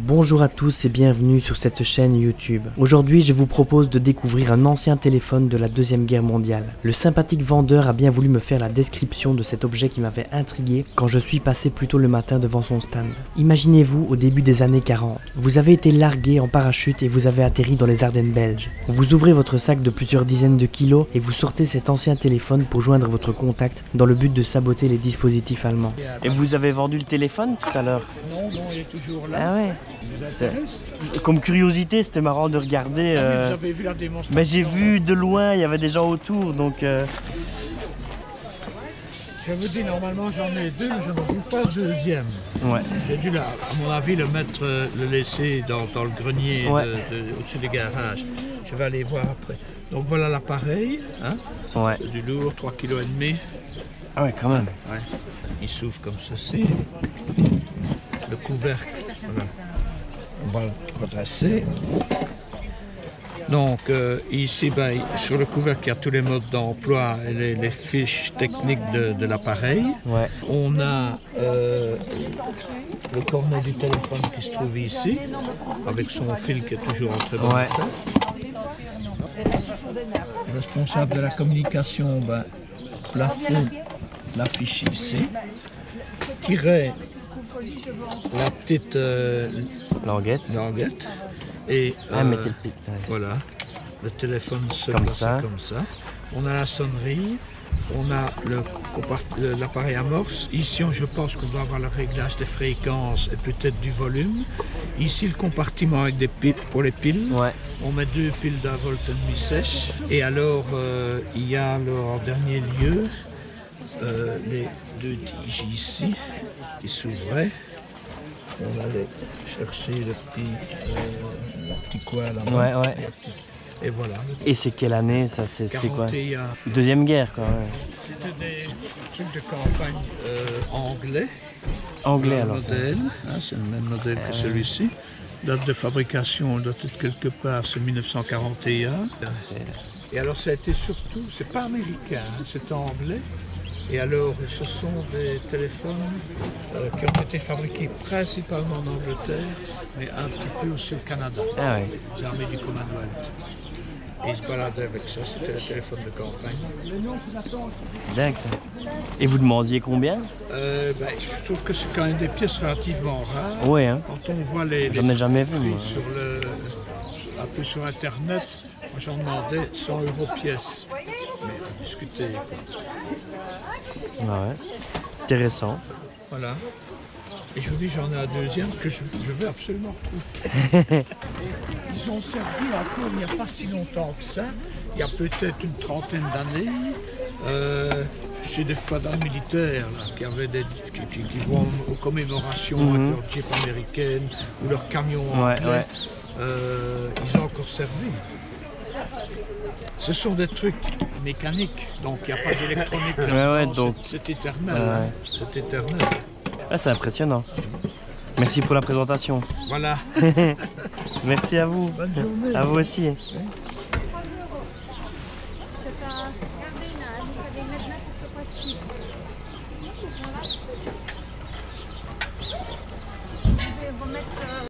Bonjour à tous et bienvenue sur cette chaîne YouTube. Aujourd'hui, je vous propose de découvrir un ancien téléphone de la Deuxième Guerre mondiale. Le sympathique vendeur a bien voulu me faire la description de cet objet qui m'avait intrigué quand je suis passé plus tôt le matin devant son stand. Imaginez-vous au début des années 40. Vous avez été largué en parachute et vous avez atterri dans les Ardennes belges. Vous ouvrez votre sac de plusieurs dizaines de kilos et vous sortez cet ancien téléphone pour joindre votre contact dans le but de saboter les dispositifs allemands. Et vous avez vendu le téléphone tout à l'heure? Non, il est toujours là. Ah ouais. Vous intéresse? Comme curiosité, c'était marrant de regarder. Vous avez vu la démonstration? Mais j'ai vu de loin, il y avait des gens autour, donc. Je vous dis, normalement j'en ai deux, mais je n'en trouve pas le deuxième. Ouais. J'ai dû, à mon avis, le laisser dans le grenier au-dessus des garages. Je vais aller voir après. Donc voilà l'appareil. Hein? Ouais. C'est du lourd, 3,5 kg. Ah ouais, quand même. Ouais. Il s'ouvre comme ceci. Le couvercle, voilà. On va le redresser. Donc ici, sur le couvercle, il y a tous les modes d'emploi et les fiches techniques de l'appareil. Ouais. On a le cornet du téléphone qui se trouve ici, avec son fil qui est toujours en très bon état. Le responsable de la communication, placez la fiche ici. Tirez la petite languette. Et mettez le pic. Ouais. voilà, le téléphone se Comme place ça. comme ça. On a la sonnerie, on a l'appareil amorce. Ici, je pense qu'on doit avoir le réglage des fréquences et peut-être du volume. Ici, le compartiment avec des piles pour les piles. Ouais. On met 2 piles d'1,5 volt sèches. Et alors, il y a en dernier lieu les 2 tiges ici qui s'ouvraient. On va aller chercher le petit coin là-bas. Ouais. Et voilà. Et c'est quelle année ça? C'est quoi? 41. Deuxième guerre, quoi. Ouais. C'était des trucs de campagne anglais. Anglais alors. Modèle, hein, c'est le même modèle que celui-ci. Date de fabrication, on doit être quelque part, c'est 1941. Et alors ça a été surtout, c'est pas américain, hein, c'est anglais. Et alors ce sont des téléphones qui ont été fabriqués principalement en Angleterre, mais un petit peu aussi au Canada. Ah ouais. Les armées du Commonwealth. Et ils se baladaient avec ça, c'était le téléphone de campagne. Dingue ça. Et vous demandiez combien? Je trouve que c'est quand même des pièces relativement rares. Ouais, hein. Quand on voit les J'en ai jamais vu, prix moi. un peu sur internet, moi j'en demandais 100 € pièce. Mais à discuter. Ouais. Intéressant. Voilà. Et je vous dis, j'en ai un deuxième que je veux absolument retrouver. Ils ont servi encore il n'y a pas si longtemps que ça, il y a peut-être une trentaine d'années. C'est des fois dans le militaire là, qui vont aux commémorations avec leur Jeep américaine ou leur camion anglais. Ils ont encore servi. Ce sont des trucs mécaniques, donc il n'y a pas d'électronique là-dedans. Donc c'est éternel. C'est éternel. Ah, c'est impressionnant. Merci pour la présentation. Voilà. Merci à vous. Bonne journée. À vous aussi.